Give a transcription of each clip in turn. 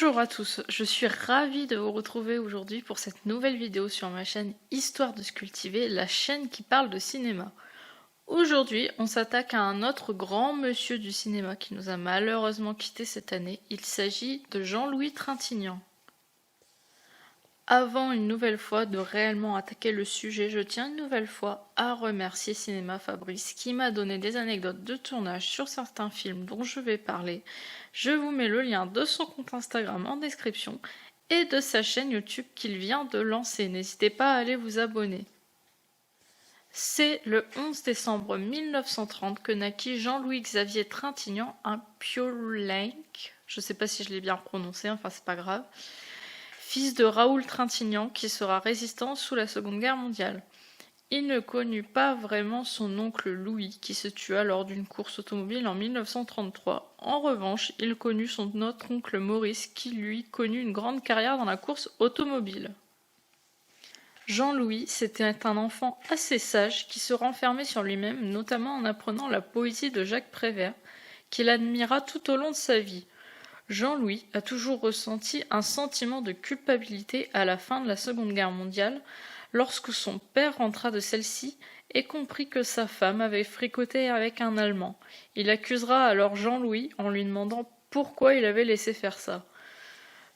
Bonjour à tous, je suis ravie de vous retrouver aujourd'hui pour cette nouvelle vidéo sur ma chaîne Histoire de se cultiver, la chaîne qui parle de cinéma. Aujourd'hui, on s'attaque à un autre grand monsieur du cinéma qui nous a malheureusement quittés cette année. Il s'agit de Jean-Louis Trintignant. Avant une nouvelle fois de réellement attaquer le sujet, je tiens une nouvelle fois à remercier Cinéma Fabrice qui m'a donné des anecdotes de tournage sur certains films dont je vais parler. Je vous mets le lien de son compte Instagram en description et de sa chaîne YouTube qu'il vient de lancer. N'hésitez pas à aller vous abonner. C'est le 11 décembre 1930 que naquit Jean-Louis Xavier Trintignant, un Piolenc, je sais pas si je l'ai bien prononcé, enfin c'est pas grave, fils de Raoul Trintignant qui sera résistant sous la Seconde Guerre mondiale. Il ne connut pas vraiment son oncle Louis qui se tua lors d'une course automobile en 1933. En revanche, il connut son autre oncle Maurice qui lui connut une grande carrière dans la course automobile. Jean-Louis, c'était un enfant assez sage qui se renfermait sur lui-même, notamment en apprenant la poésie de Jacques Prévert, qu'il admira tout au long de sa vie. Jean-Louis a toujours ressenti un sentiment de culpabilité à la fin de la Seconde Guerre mondiale, lorsque son père rentra de celle-ci et comprit que sa femme avait fricoté avec un Allemand. Il accusera alors Jean-Louis en lui demandant pourquoi il avait laissé faire ça.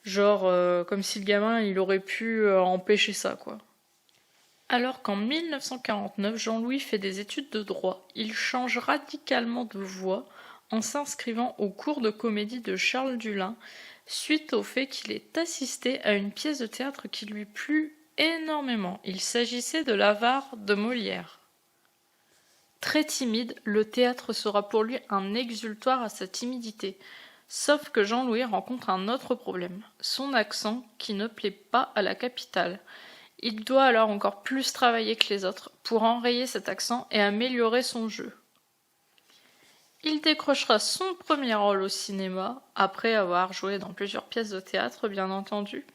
Genre, comme si le gamin il aurait pu empêcher ça, quoi. Alors qu'en 1949, Jean-Louis fait des études de droit, il change radicalement de voie en s'inscrivant au cours de comédie de Charles Dulin, suite au fait qu'il ait assisté à une pièce de théâtre qui lui plut énormément. Il s'agissait de l'Avare de Molière. Très timide, le théâtre sera pour lui un exutoire à sa timidité. Sauf que Jean-Louis rencontre un autre problème, son accent qui ne plaît pas à la capitale. Il doit alors encore plus travailler que les autres pour enrayer cet accent et améliorer son jeu. Il décrochera son premier rôle au cinéma, après avoir joué dans plusieurs pièces de théâtre bien entendu,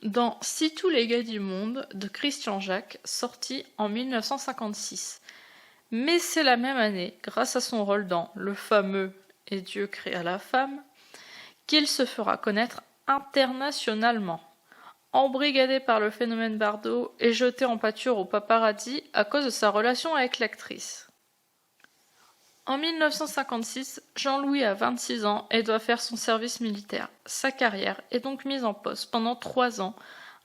dans Si tous les gars du monde de Christian Jacques, sorti en 1956. Mais c'est la même année, grâce à son rôle dans le fameux Et Dieu créa la femme, qu'il se fera connaître internationalement. Embrigadé par le phénomène Bardot et jeté en pâture au paparazzi à cause de sa relation avec l'actrice. En 1956, Jean-Louis a 26 ans et doit faire son service militaire. Sa carrière est donc mise en pause pendant 3 ans,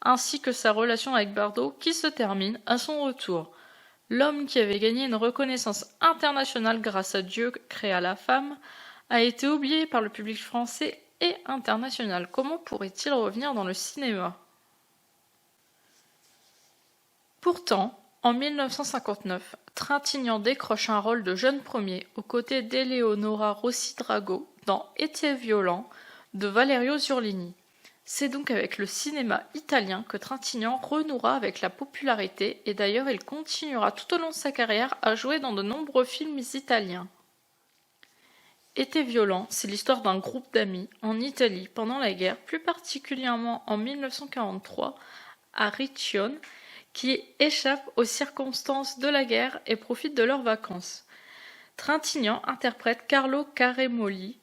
ainsi que sa relation avec Bardot qui se termine à son retour. L'homme qui avait gagné une reconnaissance internationale grâce à Dieu créa la femme a été oublié par le public français et international. Comment pourrait-il revenir dans le cinéma ? Pourtant, en 1959, Trintignant décroche un rôle de jeune premier aux côtés d'Eleonora Rossi-Drago dans Été violent de Valerio Zurlini. C'est donc avec le cinéma italien que Trintignant renouera avec la popularité et d'ailleurs il continuera tout au long de sa carrière à jouer dans de nombreux films italiens. Été violent, c'est l'histoire d'un groupe d'amis en Italie pendant la guerre, plus particulièrement en 1943 à Riccione, qui échappent aux circonstances de la guerre et profitent de leurs vacances. Trintignant interprète Carlo Caremoli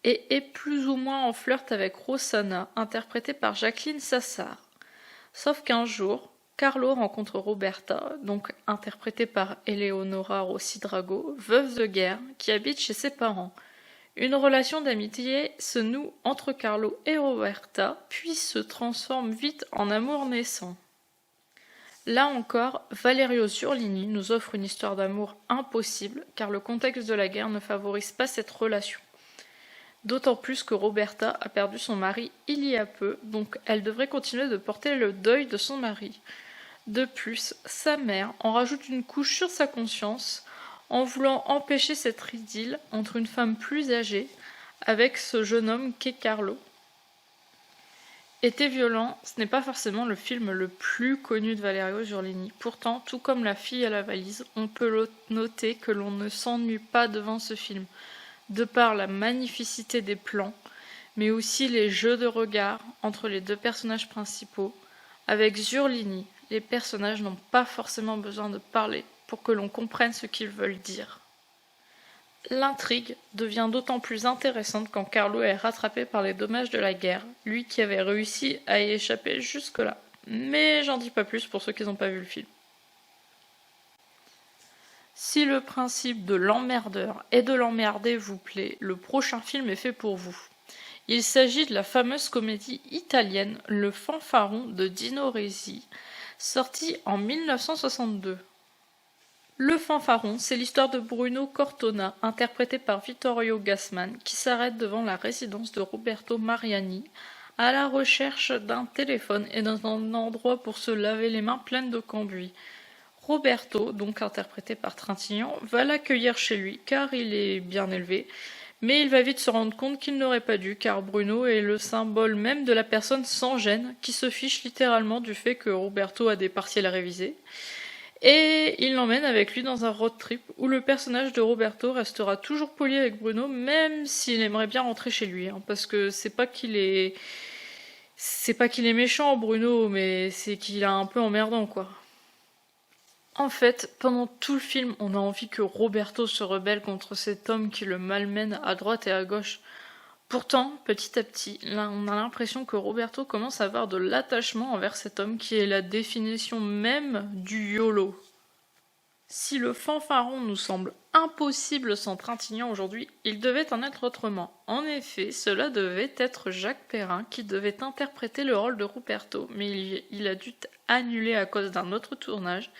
et est plus ou moins en flirt avec Rossana, interprétée par Jacqueline Sassard. Sauf qu'un jour, Carlo rencontre Roberta, donc interprétée par Eleonora Rossi-Drago, veuve de guerre, qui habite chez ses parents. Une relation d'amitié se noue entre Carlo et Roberta, puis se transforme vite en amour naissant. Là encore, Valerio Zurlini nous offre une histoire d'amour impossible, car le contexte de la guerre ne favorise pas cette relation. D'autant plus que Roberta a perdu son mari il y a peu, donc elle devrait continuer de porter le deuil de son mari. De plus, sa mère en rajoute une couche sur sa conscience, en voulant empêcher cette idylle entre une femme plus âgée, avec ce jeune homme qu'est Carlo. Été violent, ce n'est pas forcément le film le plus connu de Valerio Zurlini. Pourtant, tout comme La fille à la valise, on peut noter que l'on ne s'ennuie pas devant ce film, de par la magnificité des plans, mais aussi les jeux de regard entre les deux personnages principaux. Avec Zurlini, les personnages n'ont pas forcément besoin de parler pour que l'on comprenne ce qu'ils veulent dire. L'intrigue devient d'autant plus intéressante quand Carlo est rattrapé par les dommages de la guerre, lui qui avait réussi à y échapper jusque-là. Mais j'en dis pas plus pour ceux qui n'ont pas vu le film. Si le principe de l'emmerdeur et de l'emmerder vous plaît, le prochain film est fait pour vous. Il s'agit de la fameuse comédie italienne Le Fanfaron de Dino Risi, sortie en 1962. Le Fanfaron, c'est l'histoire de Bruno Cortona, interprété par Vittorio Gassman, qui s'arrête devant la résidence de Roberto Mariani, à la recherche d'un téléphone et d'un endroit pour se laver les mains pleines de cambouis. Roberto, donc interprété par Trintignant, va l'accueillir chez lui car il est bien élevé, mais il va vite se rendre compte qu'il n'aurait pas dû car Bruno est le symbole même de la personne sans gêne qui se fiche littéralement du fait que Roberto a des partiels à réviser. Et il l'emmène avec lui dans un road trip où le personnage de Roberto restera toujours poli avec Bruno même s'il aimerait bien rentrer chez lui, parce que c'est pas qu'il est méchant Bruno, mais c'est qu'il est un peu emmerdant quoi. En fait, pendant tout le film, on a envie que Roberto se rebelle contre cet homme qui le malmène à droite et à gauche. Pourtant, petit à petit, là, on a l'impression que Roberto commence à avoir de l'attachement envers cet homme qui est la définition même du YOLO. Si le fanfaron nous semble impossible sans Trintignant aujourd'hui, il devait en être autrement. En effet, cela devait être Jacques Perrin qui devait interpréter le rôle de Roberto, mais il a dû annuler à cause d'un autre tournage.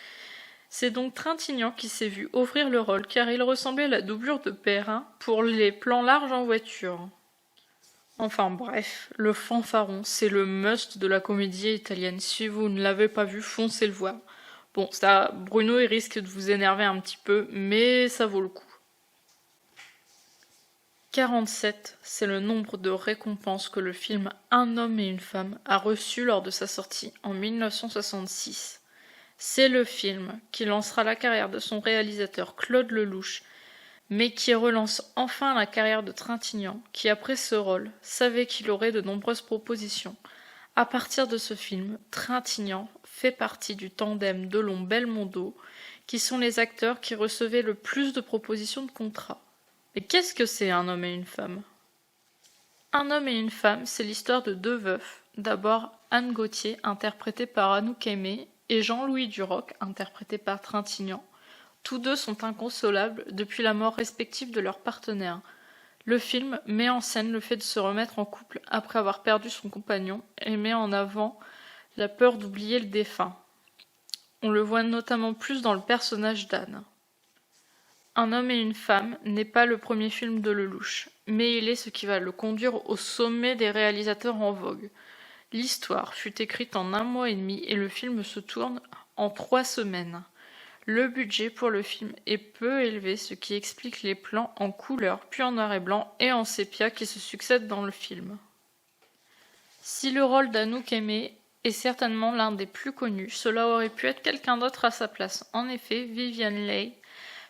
C'est donc Trintignant qui s'est vu offrir le rôle car il ressemblait à la doublure de Perrin pour les plans larges en voiture. Enfin bref, le fanfaron, c'est le must de la comédie italienne. Si vous ne l'avez pas vu, foncez le voir. Bon, ça, Bruno, il risque de vous énerver un petit peu, mais ça vaut le coup. 47, c'est le nombre de récompenses que le film Un homme et une femme a reçu lors de sa sortie en 1966. C'est le film qui lancera la carrière de son réalisateur Claude Lelouch, mais qui relance enfin la carrière de Trintignant, qui après ce rôle savait qu'il aurait de nombreuses propositions. À partir de ce film, Trintignant fait partie du tandem Delon-Belmondo, qui sont les acteurs qui recevaient le plus de propositions de contrat. Mais qu'est-ce que c'est Un homme et une femme ? Un homme et une femme, c'est l'histoire de deux veufs. D'abord Anne Gauthier, interprétée par Anouk Aimée, et Jean-Louis Duroc, interprété par Trintignant. Tous deux sont inconsolables depuis la mort respective de leurs partenaires. Le film met en scène le fait de se remettre en couple après avoir perdu son compagnon et met en avant la peur d'oublier le défunt. On le voit notamment plus dans le personnage d'Anne. Un homme et une femme n'est pas le premier film de Lelouch, mais il est ce qui va le conduire au sommet des réalisateurs en vogue. L'histoire fut écrite en 1 mois et demi et le film se tourne en 3 semaines. Le budget pour le film est peu élevé, ce qui explique les plans en couleur, puis en noir et blanc et en sépia qui se succèdent dans le film. Si le rôle d'Anouk Aimée est certainement l'un des plus connus, cela aurait pu être quelqu'un d'autre à sa place. En effet, Viviane Leigh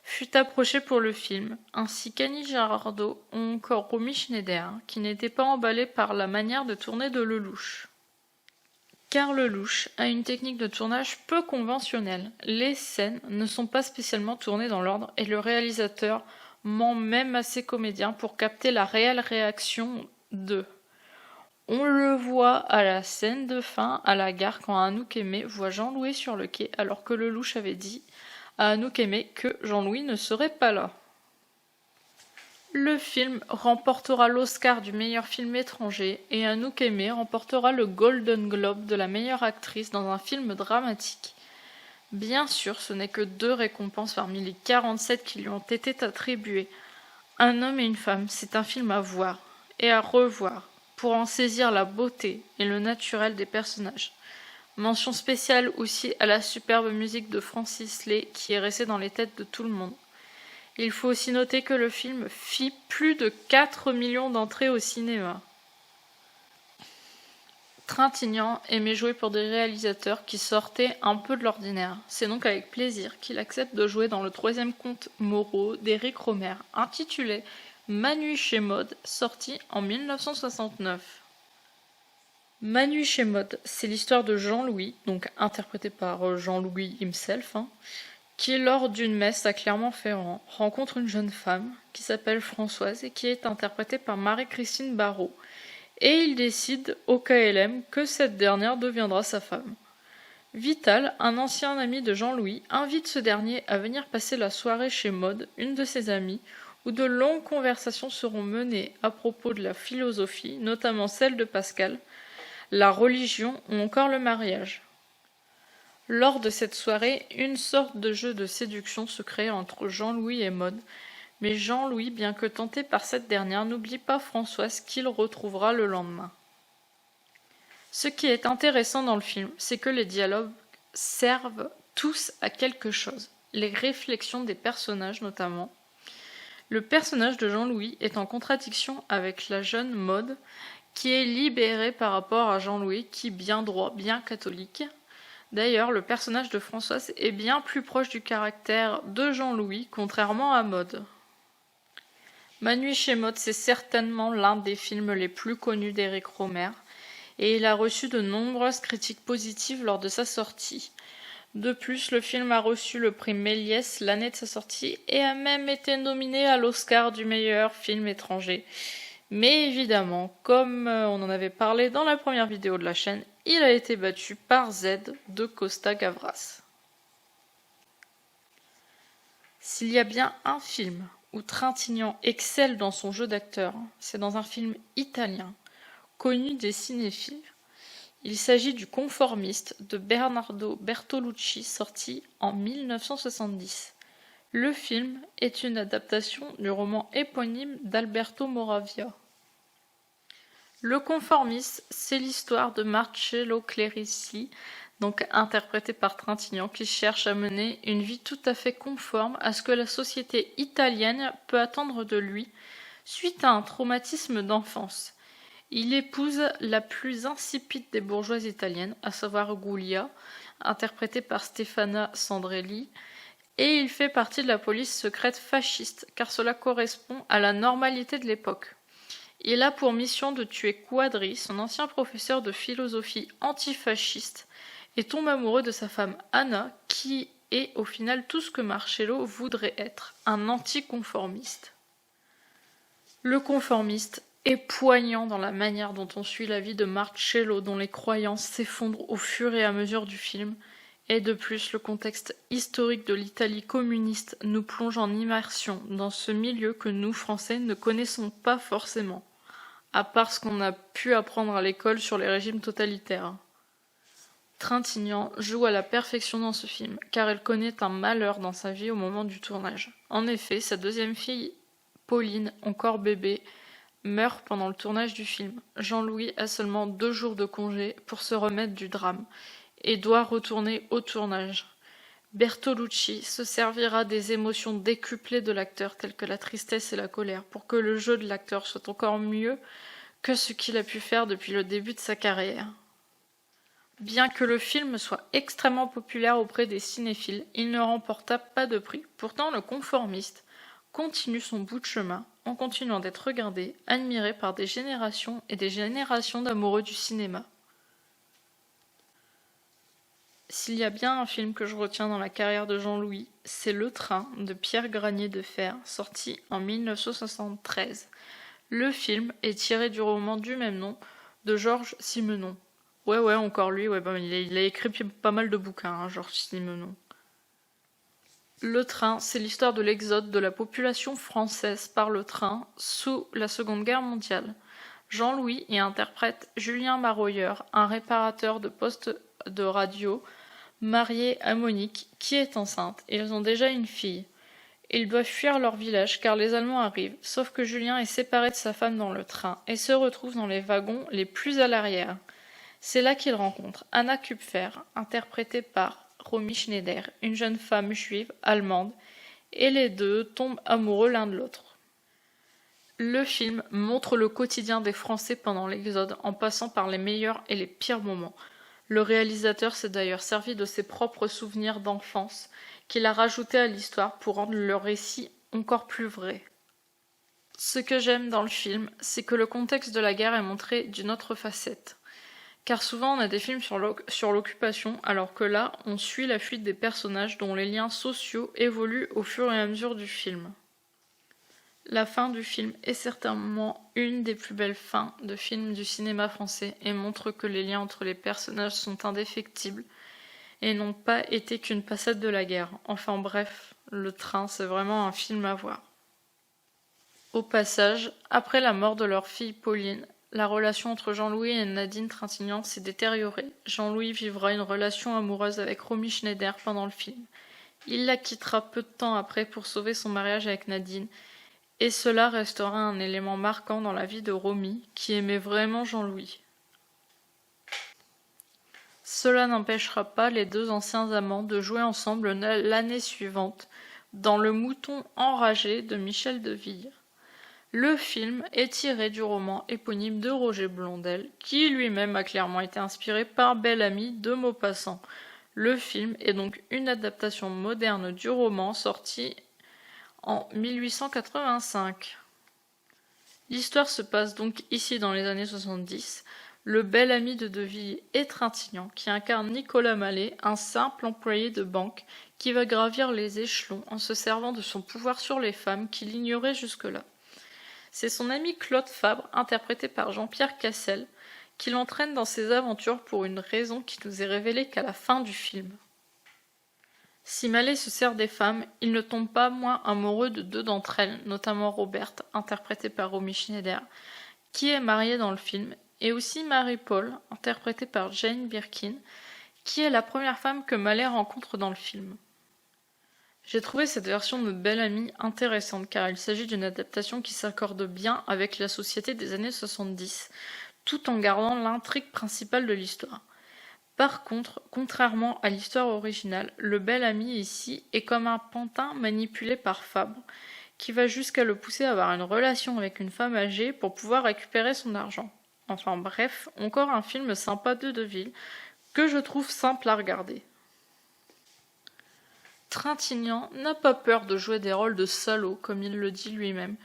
fut approchée pour le film, ainsi qu'Annie Girardot ou encore Romy Schneider, qui n'étaient pas emballés par la manière de tourner de Lelouch. Car Lelouch a une technique de tournage peu conventionnelle. Les scènes ne sont pas spécialement tournées dans l'ordre et le réalisateur ment même à ses comédiens pour capter la réelle réaction d'eux. On le voit à la scène de fin à la gare quand Anouk Aimée voit Jean-Louis sur le quai alors que Lelouch avait dit à Anouk Aimée que Jean-Louis ne serait pas là. Le film remportera l'Oscar du meilleur film étranger et Anouk Aimée remportera le Golden Globe de la meilleure actrice dans un film dramatique. Bien sûr, ce n'est que 2 récompenses parmi les 47 qui lui ont été attribuées. Un homme et une femme, c'est un film à voir et à revoir pour en saisir la beauté et le naturel des personnages. Mention spéciale aussi à la superbe musique de Francis Lay qui est restée dans les têtes de tout le monde. Il faut aussi noter que le film fit plus de 4 millions d'entrées au cinéma. Trintignant aimait jouer pour des réalisateurs qui sortaient un peu de l'ordinaire. C'est donc avec plaisir qu'il accepte de jouer dans le 3e conte Moreau d'Éric Rohmer, intitulé Manu chez Maud, sorti en 1969. Manu chez Maud, c'est l'histoire de Jean-Louis, donc interprété par Jean-Louis himself, qui, lors d'une messe à Clermont-Ferrand, rencontre une jeune femme qui s'appelle Françoise et qui est interprétée par Marie-Christine Barrault, et il décide au KLM que cette dernière deviendra sa femme. Vital, un ancien ami de Jean-Louis, invite ce dernier à venir passer la soirée chez Maude, une de ses amies, où de longues conversations seront menées à propos de la philosophie, notamment celle de Pascal, la religion ou encore le mariage. Lors de cette soirée, une sorte de jeu de séduction se crée entre Jean-Louis et Maude, mais Jean-Louis, bien que tenté par cette dernière, n'oublie pas Françoise qu'il retrouvera le lendemain. Ce qui est intéressant dans le film, c'est que les dialogues servent tous à quelque chose. Les réflexions des personnages notamment. Le personnage de Jean-Louis est en contradiction avec la jeune Maude, qui est libérée par rapport à Jean-Louis, qui, bien droit, bien catholique. D'ailleurs, le personnage de Françoise est bien plus proche du caractère de Jean-Louis, contrairement à Maude. Ma nuit chez Maude, c'est certainement l'un des films les plus connus d'Éric Rohmer, et il a reçu de nombreuses critiques positives lors de sa sortie. De plus, le film a reçu le prix Méliès l'année de sa sortie et a même été nominé à l'Oscar du meilleur film étranger. Mais évidemment, comme on en avait parlé dans la première vidéo de la chaîne, il a été battu par Z de Costa Gavras. S'il y a bien un film où Trintignant excelle dans son jeu d'acteur, c'est dans un film italien, connu des cinéphiles. Il s'agit du Conformiste de Bernardo Bertolucci, sorti en 1970. Le film est une adaptation du roman éponyme d'Alberto Moravia. Le Conformiste, c'est l'histoire de Marcello Clerici, donc interprété par Trintignant, qui cherche à mener une vie tout à fait conforme à ce que la société italienne peut attendre de lui suite à un traumatisme d'enfance. Il épouse la plus insipide des bourgeoises italiennes, à savoir Giulia, interprétée par Stefana Sandrelli, et il fait partie de la police secrète fasciste, car cela correspond à la normalité de l'époque. Il a pour mission de tuer Quadri, son ancien professeur de philosophie antifasciste, et tombe amoureux de sa femme Anna, qui est au final tout ce que Marcello voudrait être, un anticonformiste. Le conformiste est poignant dans la manière dont on suit la vie de Marcello, dont les croyances s'effondrent au fur et à mesure du film, et de plus le contexte historique de l'Italie communiste nous plonge en immersion dans ce milieu que nous, Français, ne connaissons pas forcément, à part ce qu'on a pu apprendre à l'école sur les régimes totalitaires. Trintignant joue à la perfection dans ce film, car elle connaît un malheur dans sa vie au moment du tournage. En effet, sa deuxième fille, Pauline, encore bébé, meurt pendant le tournage du film. Jean-Louis a seulement 2 jours de congé pour se remettre du drame, et doit retourner au tournage. Bertolucci se servira des émotions décuplées de l'acteur telles que la tristesse et la colère pour que le jeu de l'acteur soit encore mieux que ce qu'il a pu faire depuis le début de sa carrière. Bien que le film soit extrêmement populaire auprès des cinéphiles, il ne remporta pas de prix. Pourtant, le Conformiste continue son bout de chemin en continuant d'être regardé, admiré par des générations et des générations d'amoureux du cinéma. S'il y a bien un film que je retiens dans la carrière de Jean-Louis, c'est Le Train de Pierre Granier de Fer, sorti en 1973. Le film est tiré du roman du même nom de Georges Simenon. Ouais, encore lui, il a écrit pas mal de bouquins, Georges Simenon. Le Train, c'est l'histoire de l'exode de la population française par le train sous la Seconde Guerre mondiale. Jean-Louis y interprète Julien Maroyeur, un réparateur de postes de radio, marié à Monique, qui est enceinte. Ils ont déjà une fille. Ils doivent fuir leur village car les Allemands arrivent, sauf que Julien est séparé de sa femme dans le train et se retrouve dans les wagons les plus à l'arrière. C'est là qu'il rencontre Anna Kupfer, interprétée par Romy Schneider, une jeune femme juive allemande, et les deux tombent amoureux l'un de l'autre. Le film montre le quotidien des Français pendant l'exode en passant par les meilleurs et les pires moments. Le réalisateur s'est d'ailleurs servi de ses propres souvenirs d'enfance qu'il a rajoutés à l'histoire pour rendre le récit encore plus vrai. Ce que j'aime dans le film, c'est que le contexte de la guerre est montré d'une autre facette. car souvent on a des films sur l'occupation, alors que là, on suit la fuite des personnages dont les liens sociaux évoluent au fur et à mesure du film. La fin du film est certainement une des plus belles fins de films du cinéma français et montre que les liens entre les personnages sont indéfectibles et n'ont pas été qu'une passade de la guerre. Enfin bref, Le Train, c'est vraiment un film à voir. Au passage, après la mort de leur fille Pauline, la relation entre Jean-Louis et Nadine Trintignant s'est détériorée. Jean-Louis vivra une relation amoureuse avec Romy Schneider pendant le film. Il la quittera peu de temps après pour sauver son mariage avec Nadine, et cela restera un élément marquant dans la vie de Romy, qui aimait vraiment Jean-Louis. Cela n'empêchera pas les deux anciens amants de jouer ensemble l'année suivante dans Le Mouton enragé de Michel Deville. Le film est tiré du roman éponyme de Roger Blondel, qui lui-même a clairement été inspiré par Bel-Ami de Maupassant. Le film est donc une adaptation moderne du roman sorti en 1885. L'histoire se passe donc ici dans les années 70. Le bel ami de Deville est Trintignant, qui incarne Nicolas Mallet, un simple employé de banque qui va gravir les échelons en se servant de son pouvoir sur les femmes qu'il ignorait jusque-là. C'est son ami Claude Fabre, interprété par Jean-Pierre Cassel, qui l'entraîne dans ses aventures pour une raison qui nous est révélée qu'à la fin du film. Si Mallet se sert des femmes, il ne tombe pas moins amoureux de deux d'entre elles, notamment Roberte, interprétée par Romy Schneider, qui est mariée dans le film, et aussi Marie-Paul, interprétée par Jane Birkin, qui est la première femme que Mallet rencontre dans le film. J'ai trouvé cette version de Bel Ami intéressante car il s'agit d'une adaptation qui s'accorde bien avec la société des années 70, tout en gardant l'intrigue principale de l'histoire. Par contre, contrairement à l'histoire originale, le bel ami ici est comme un pantin manipulé par Fabre, qui va jusqu'à le pousser à avoir une relation avec une femme âgée pour pouvoir récupérer son argent. Enfin bref, encore un film sympa de Deville, que je trouve simple à regarder. Trintignant n'a pas peur de jouer des rôles de salaud, comme il le dit lui-même,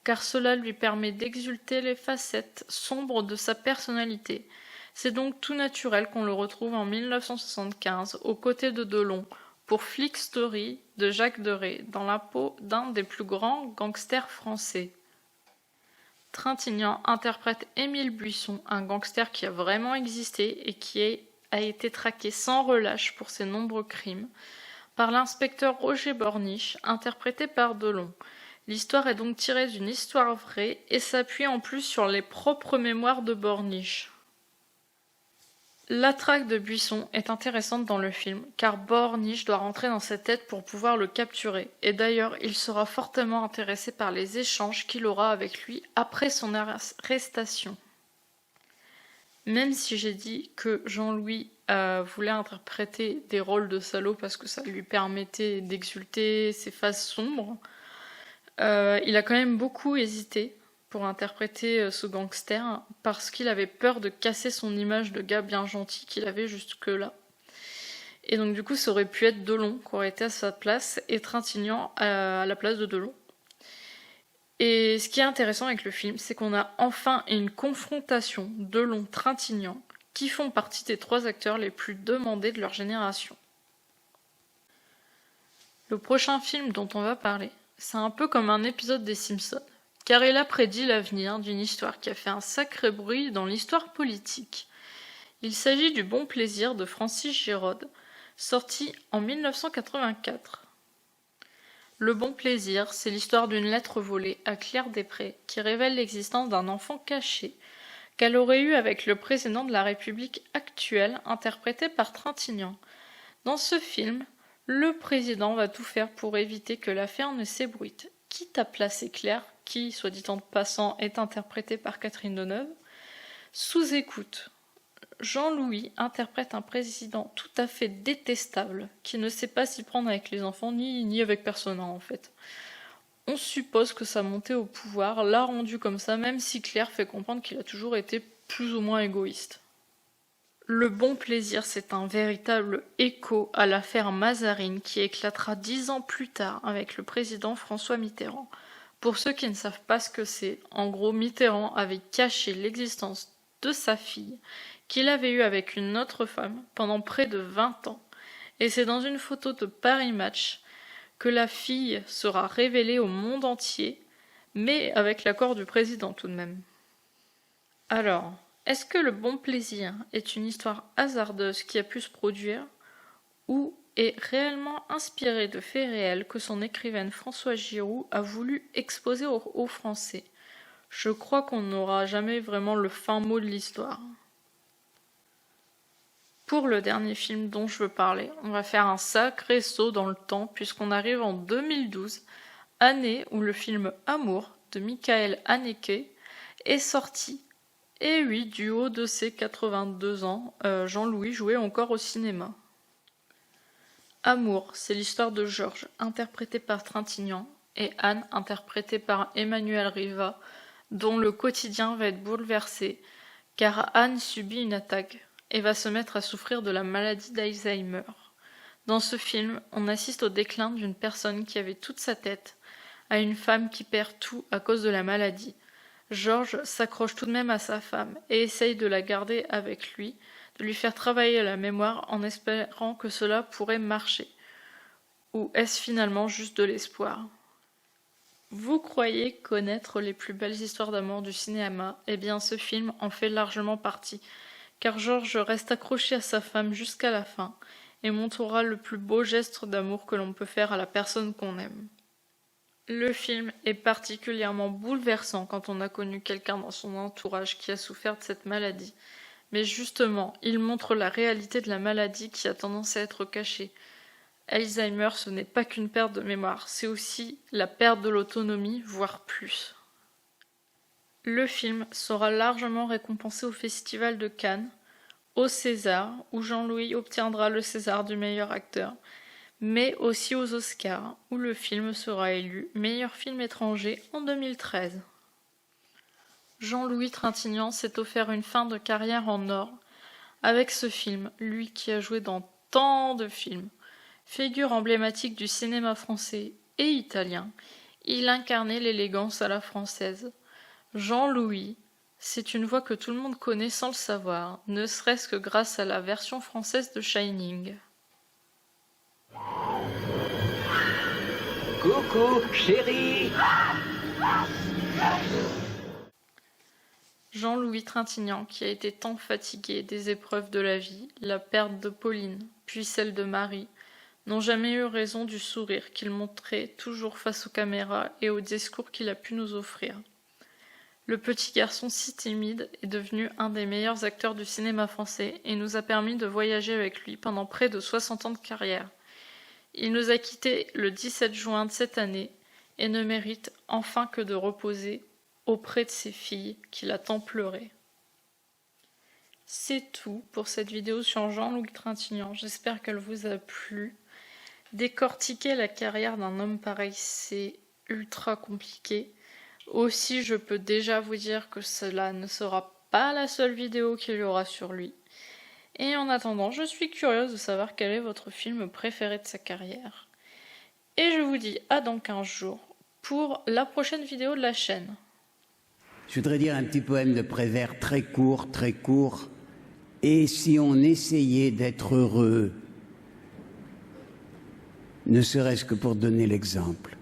car cela lui permet d'exulter les facettes sombres de sa personnalité. C'est donc tout naturel qu'on le retrouve en 1975 aux côtés de Delon pour Flick Story de Jacques Deray dans la peau d'un des plus grands gangsters français. Trintignant interprète Émile Buisson, un gangster qui a vraiment existé et qui a été traqué sans relâche pour ses nombreux crimes, par l'inspecteur Roger Borniche, interprété par Delon. L'histoire est donc tirée d'une histoire vraie et s'appuie en plus sur les propres mémoires de Borniche. La traque de Buisson est intéressante dans le film, car Borniche doit rentrer dans sa tête pour pouvoir le capturer, et d'ailleurs il sera fortement intéressé par les échanges qu'il aura avec lui après son arrestation. Même si j'ai dit que Jean-Louis voulait interpréter des rôles de salaud parce que ça lui permettait d'exulter ses phases sombres, il a quand même beaucoup hésité pour interpréter ce gangster parce qu'il avait peur de casser son image de gars bien gentil qu'il avait jusque-là. Et donc du coup ça aurait pu être Delon qui aurait été à sa place et Trintignant à la place de Delon. Et ce qui est intéressant avec le film, c'est qu'on a enfin une confrontation Delon-Trintignant qui font partie des trois acteurs les plus demandés de leur génération. Le prochain film dont on va parler, c'est un peu comme un épisode des Simpsons, car il a prédit l'avenir d'une histoire qui a fait un sacré bruit dans l'histoire politique. Il s'agit du Bon Plaisir de Francis Girod, sorti en 1984. Le Bon Plaisir, c'est l'histoire d'une lettre volée à Claire Després qui révèle l'existence d'un enfant caché qu'elle aurait eu avec le président de la République actuelle, interprété par Trintignant. Dans ce film, le président va tout faire pour éviter que l'affaire ne s'ébruite, quitte à placer Claire, qui, soit dit en passant, est interprétée par Catherine Deneuve, sous écoute. Jean-Louis interprète un président tout à fait détestable, qui ne sait pas s'y prendre avec les enfants, ni avec personne en fait. On suppose que sa montée au pouvoir l'a rendu comme ça, même si Claire fait comprendre qu'il a toujours été plus ou moins égoïste. Le Bon Plaisir, c'est un véritable écho à l'affaire Mazarine qui éclatera 10 ans plus tard avec le président François Mitterrand. Pour ceux qui ne savent pas ce que c'est, en gros Mitterrand avait caché l'existence de sa fille, qu'il avait eu avec une autre femme pendant près de 20 ans. Et c'est dans une photo de Paris Match que la fille sera révélée au monde entier, mais avec l'accord du président tout de même. Alors, est-ce que Le Bon Plaisir est une histoire hasardeuse qui a pu se produire, ou est réellement inspirée de faits réels que son écrivaine Françoise Giroud a voulu exposer aux Français? Je crois qu'on n'aura jamais vraiment le fin mot de l'histoire. Pour le dernier film dont je veux parler, on va faire un sacré saut dans le temps puisqu'on arrive en 2012, année où le film Amour de Michael Haneke est sorti. Et oui, du haut de ses 82 ans, Jean-Louis jouait encore au cinéma. Amour, c'est l'histoire de Georges, interprété par Trintignant, et Anne, interprétée par Emmanuelle Riva, dont le quotidien va être bouleversé, car Anne subit une attaque et va se mettre à souffrir de la maladie d'Alzheimer. Dans ce film, on assiste au déclin d'une personne qui avait toute sa tête, à une femme qui perd tout à cause de la maladie. Georges s'accroche tout de même à sa femme et essaye de la garder avec lui, de lui faire travailler la mémoire en espérant que cela pourrait marcher. Ou est-ce finalement juste de l'espoir? Vous croyez connaître les plus belles histoires d'amour du cinéma? Eh bien ce film en fait largement partie, car Georges reste accroché à sa femme jusqu'à la fin, et montrera le plus beau geste d'amour que l'on peut faire à la personne qu'on aime. Le film est particulièrement bouleversant quand on a connu quelqu'un dans son entourage qui a souffert de cette maladie, mais justement, il montre la réalité de la maladie qui a tendance à être cachée. Alzheimer, ce n'est pas qu'une perte de mémoire, c'est aussi la perte de l'autonomie, voire plus. Le film sera largement récompensé au Festival de Cannes, au César, où Jean-Louis obtiendra le César du meilleur acteur, mais aussi aux Oscars, où le film sera élu meilleur film étranger en 2013. Jean-Louis Trintignant s'est offert une fin de carrière en or avec ce film, lui qui a joué dans tant de films. Figure emblématique du cinéma français et italien, il incarnait l'élégance à la française. Jean-Louis, c'est une voix que tout le monde connaît sans le savoir, ne serait-ce que grâce à la version française de Shining. Coucou, chérie! Jean-Louis Trintignant, qui a été tant fatigué des épreuves de la vie, la perte de Pauline, puis celle de Marie, n'ont jamais eu raison du sourire qu'il montrait toujours face aux caméras et aux discours qu'il a pu nous offrir. Le petit garçon si timide est devenu un des meilleurs acteurs du cinéma français et nous a permis de voyager avec lui pendant près de 60 ans de carrière. Il nous a quittés le 17 juin de cette année et ne mérite enfin que de reposer auprès de ses filles qu'il a tant pleuré. C'est tout pour cette vidéo sur Jean-Louis Trintignant, j'espère qu'elle vous a plu. Décortiquer la carrière d'un homme pareil, c'est ultra compliqué. Aussi, je peux déjà vous dire que cela ne sera pas la seule vidéo qu'il y aura sur lui. Et en attendant, je suis curieuse de savoir quel est votre film préféré de sa carrière. Et je vous dis à dans 15 jours pour la prochaine vidéo de la chaîne. Je voudrais dire un petit poème de Prévert très court, très court. Et si on essayait d'être heureux, ne serait-ce que pour donner l'exemple.